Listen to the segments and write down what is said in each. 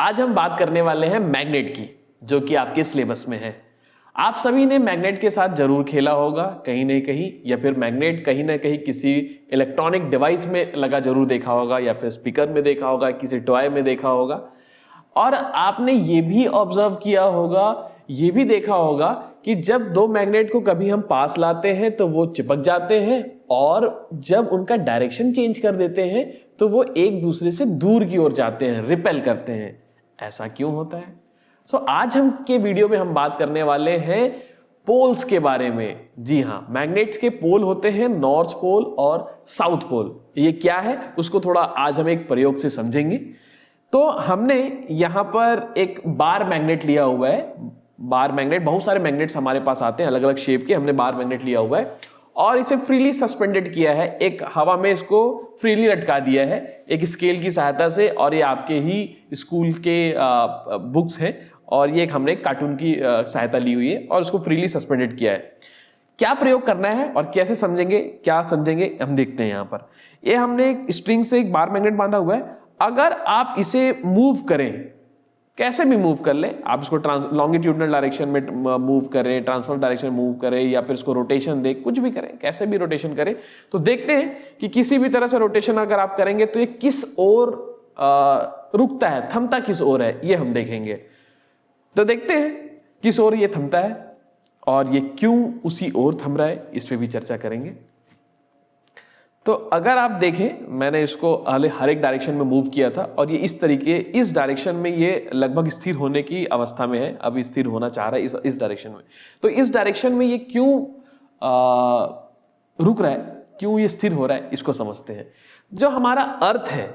आज हम बात करने वाले हैं मैग्नेट की, जो कि आपके सिलेबस में है। आप सभी ने मैग्नेट के साथ जरूर खेला होगा कहीं ना कहीं, या फिर मैग्नेट कहीं ना कहीं किसी इलेक्ट्रॉनिक डिवाइस में लगा जरूर देखा होगा, या फिर स्पीकर में देखा होगा, किसी टॉय में देखा होगा। और आपने ये भी ऑब्जर्व किया होगा, ये भी देखा होगा कि जब दो मैग्नेट को कभी हम पास लाते हैं तो वो चिपक जाते हैं, और जब उनका डायरेक्शन चेंज कर देते हैं तो वो एक दूसरे से दूर की ओर जाते हैं, रिपेल करते हैं। ऐसा क्यों होता है? आज हम के वीडियो में हम बात करने वाले हैं पोल्स के बारे में। जी हाँ, मैग्नेट्स के पोल होते हैं नॉर्थ पोल और साउथ पोल। ये क्या है उसको थोड़ा आज हम एक प्रयोग से समझेंगे। तो हमने यहां पर एक बार मैग्नेट लिया हुआ है। बार मैग्नेट, बहुत सारे मैग्नेट्स हमारे पास आते हैं अलग अलग शेप के। हमने बार मैग्नेट लिया हुआ है और इसे फ्रीली सस्पेंडेड किया है, एक हवा में इसको फ्रीली लटका दिया है एक स्केल की सहायता से। और ये आपके ही स्कूल के बुक्स हैं, और ये एक हमने कार्टून की सहायता ली हुई है और उसको फ्रीली सस्पेंडेड किया है। क्या प्रयोग करना है और कैसे समझेंगे, क्या समझेंगे, हम देखते हैं। यहाँ पर ये हमने एक स्ट्रिंग से एक बार मैग्नेट बांधा हुआ है। अगर आप इसे मूव करें, कैसे भी मूव कर ले, आप इसको लॉन्गिट्यूडनल डायरेक्शन में मूव करें, ट्रांसफर डायरेक्शन मूव करें, या फिर इसको रोटेशन दे, कुछ भी करें, कैसे भी रोटेशन करें, तो देखते हैं कि किसी भी तरह से रोटेशन अगर आप करेंगे तो ये किस ओर रुकता है, थमता किस ओर है, ये हम देखेंगे। तो देखते हैं किस ओर ये थमता है और ये क्यों उसी ओर थम रहा है, इस पे भी चर्चा करेंगे। तो अगर आप देखें, मैंने इसको हर एक डायरेक्शन में मूव किया था और ये इस तरीके, इस डायरेक्शन में ये लगभग स्थिर होने की अवस्था में है। अभी स्थिर होना चाह रहा है इस डायरेक्शन में। तो इस डायरेक्शन में ये क्यों रुक रहा है, क्यों ये स्थिर हो रहा है, इसको समझते हैं। जो हमारा अर्थ है,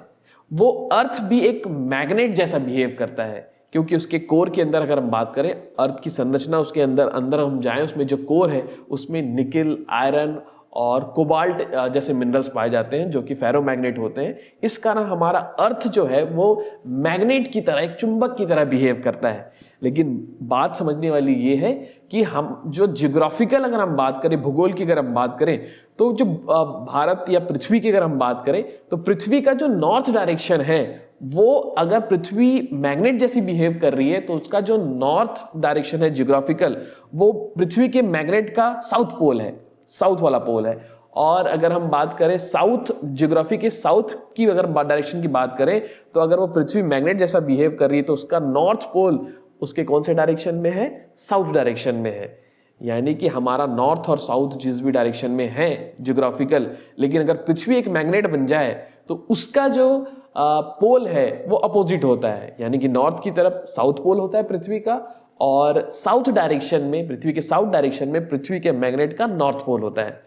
वो अर्थ भी एक मैग्नेट जैसा बिहेव करता है, क्योंकि उसके कोर के अंदर अगर हम बात करें, अर्थ की संरचना, उसके अंदर हम जाएं, उसमें जो कोर है उसमें निकेल, आयरन और कोबाल्ट जैसे मिनरल्स पाए जाते हैं, जो कि फेरोमैग्नेट होते हैं। इस कारण हमारा अर्थ जो है वो मैग्नेट की तरह, एक चुंबक की तरह बिहेव करता है। लेकिन बात समझने वाली ये है कि हम जो जियोग्राफिकल अगर हम बात करें, भूगोल की अगर हम बात करें, तो जो भारत या पृथ्वी की अगर हम बात करें, तो पृथ्वी का जो नॉर्थ डायरेक्शन है, वो अगर पृथ्वी मैग्नेट जैसी बिहेव कर रही है तो उसका जो नॉर्थ डायरेक्शन है जियोग्राफिकल, वो पृथ्वी के मैग्नेट का साउथ पोल है, साउथ वाला पोल है। और अगर हम बात करें साउथ, ज्योग्राफी के साउथ की अगर डायरेक्शन की बात करें, तो अगर वो पृथ्वी मैग्नेट जैसा बिहेव कर रही है तो उसका नॉर्थ पोल उसके कौन से डायरेक्शन में है? साउथ डायरेक्शन में है। यानी कि हमारा नॉर्थ और साउथ जिस भी डायरेक्शन में है ज्योग्राफिकल, लेकिन अगर पृथ्वी एक मैग्नेट बन जाए तो उसका जो पोल है वो अपोजिट होता है। यानी कि नॉर्थ की तरफ साउथ पोल होता है पृथ्वी का, और साउथ डायरेक्शन में, पृथ्वी के साउथ डायरेक्शन में पृथ्वी के मैग्नेट का नॉर्थ पोल होता है।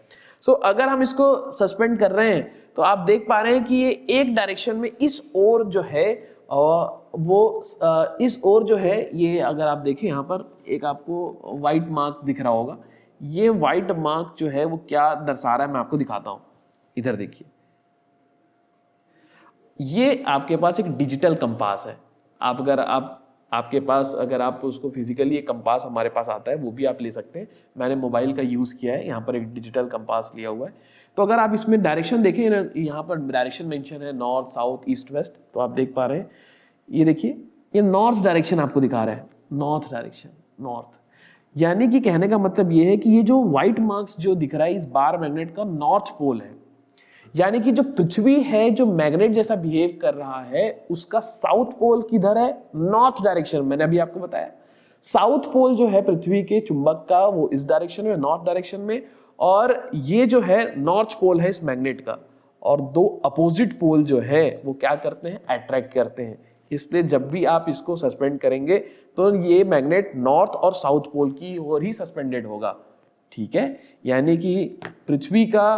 अगर हम इसको सस्पेंड कर रहे हैं तो आप देख पा रहे हैं कि ये एक डायरेक्शन में इस ओर जो है इस ओर जो है, ये अगर आप देखें यहाँ पर एक आपको व्हाइट मार्क दिख रहा होगा। ये व्हाइट मार्क जो है वो क्या दर्शा रहा है, मैं आपको दिखाता हूं। इधर देखिए, ये आपके पास एक डिजिटल कंपास है। आपके पास अगर आप उसको फिजिकली, एक कंपास हमारे पास आता है, वो भी आप ले सकते हैं। मैंने मोबाइल का यूज किया है, यहाँ पर एक डिजिटल कंपास लिया हुआ है। तो अगर आप इसमें डायरेक्शन देखें, यहाँ पर डायरेक्शन मेंशन है नॉर्थ, साउथ, ईस्ट, वेस्ट। तो आप देख पा रहे हैं, ये देखिए, ये नॉर्थ डायरेक्शन आपको दिखा रहा है, नॉर्थ डायरेक्शन, नॉर्थ। यानी कि कहने का मतलब ये है कि ये जो व्हाइट मार्क्स जो दिख रहा है, इस बार मैग्नेट का नॉर्थ पोल है। यानी कि जो पृथ्वी है, जो मैग्नेट जैसा बिहेव कर रहा है, उसका साउथ पोल किधर है? North direction. मैंने अभी आपको बताया साउथ पोल जो है पृथ्वी के चुंबक का, वो इस डायरेक्शन में, नॉर्थ डायरेक्शन में, और ये जो है नॉर्थ पोल है इस मैग्नेट का। और दो अपोजिट पोल जो है वो क्या करते हैं? अट्रैक्ट करते हैं। इसलिए जब भी आप इसको सस्पेंड करेंगे तो ये मैग्नेट नॉर्थ और साउथ पोल की ओर ही सस्पेंडेड होगा। ठीक है, यानी कि पृथ्वी का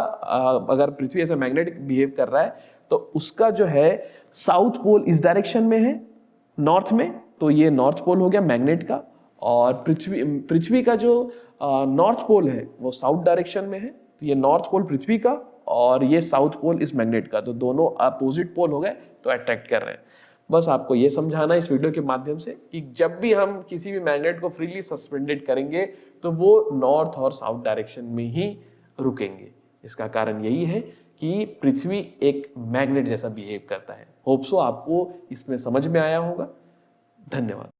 अगर पृथ्वी ऐसा मैग्नेट बिहेव कर रहा है तो उसका जो है साउथ पोल इस डायरेक्शन में है, नॉर्थ में, तो ये नॉर्थ पोल हो गया मैग्नेट का। और पृथ्वी का जो नॉर्थ पोल है वो साउथ डायरेक्शन में है, तो ये नॉर्थ पोल पृथ्वी का और ये साउथ पोल इस मैग्नेट का, तो दोनों अपोजिट पोल हो गए, तो अट्रैक्ट कर रहे हैं। बस आपको ये समझाना है इस वीडियो के माध्यम से कि जब भी हम किसी भी मैग्नेट को फ्रीली सस्पेंडेड करेंगे तो वो नॉर्थ और साउथ डायरेक्शन में ही रुकेंगे। इसका कारण यही है कि पृथ्वी एक मैग्नेट जैसा बिहेव करता है। होप सो आपको इसमें समझ में आया होगा। धन्यवाद।